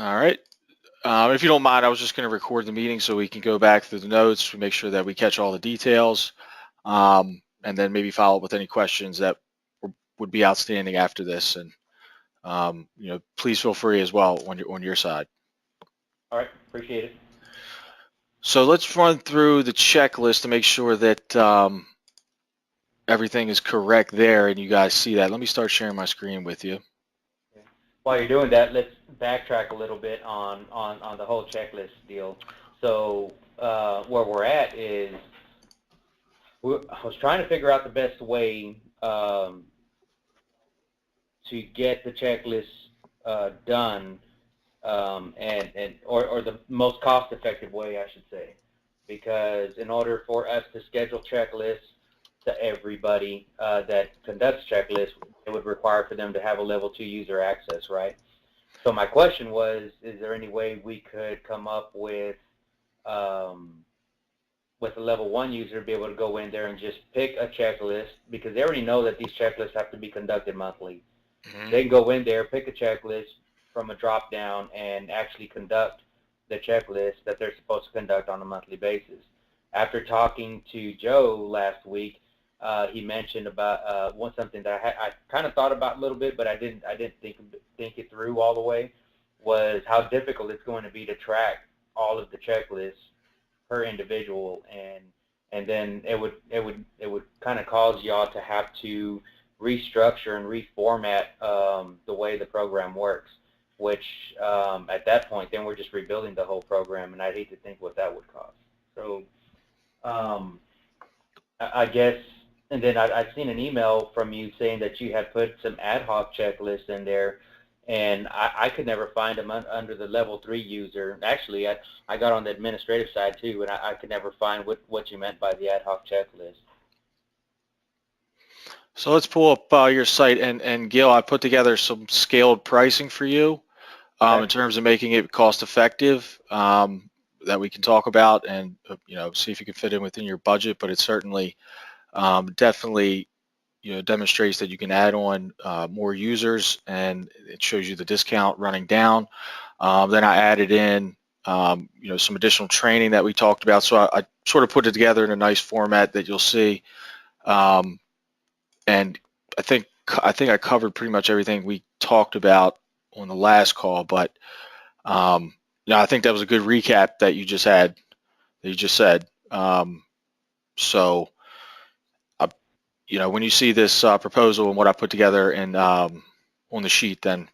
All right. If you don't mind, I was just going to record the meeting so we can go back through the notes, make sure that we catch all the details, and then maybe follow up with any questions that would be outstanding after this. And please feel free as well on your side. All right, appreciate it. So let's run through the checklist to make sure that everything is correct there, and you guys see that. Let me start sharing my screen with you. Okay. While you're doing that, let's backtrack a little bit on the whole checklist deal. So where we're at is I was trying to figure out the best way to get the checklist done, or the most cost-effective way, I should say, because in order for us to schedule checklists to everybody that conducts checklists, it would require for them to have a level 2 user access, right? So my question was, is there any way we could come up with a level 1 user to be able to go in there and just pick a checklist, because they already know that these checklists have to be conducted monthly. Mm-hmm. They can go in there, pick a checklist from a drop down, and actually conduct the checklist that they're supposed to conduct on a monthly basis. After talking to Joe last week, he mentioned about something that I kind of thought about a little bit, but I didn't think it through all the way, was how difficult it's going to be to track all of the checklists per individual, and then it would kind of cause y'all to have to restructure and reformat the way the program works, which at that point then we're just rebuilding the whole program, and I'd hate to think what that would cost. So I guess, and then I've seen an email from you saying that you had put some ad hoc checklists in there, and I could never find them under the level 3 user. Actually, I got on the administrative side too, and I could never find what you meant by the ad hoc checklist. So let's pull up your site, and Gil, I put together some scaled pricing for you in terms of making it cost effective, that we can talk about and see if you can fit in within your budget. But it certainly definitely demonstrates that you can add on more users, and it shows you the discount running down. Then I added in some additional training that we talked about, so I sort of put it together in a nice format that you'll see, and I think I covered pretty much everything we talked about on the last call. But I think that was a good recap that you just had, that you just said. So when you see this proposal and what I put together and on the sheet, then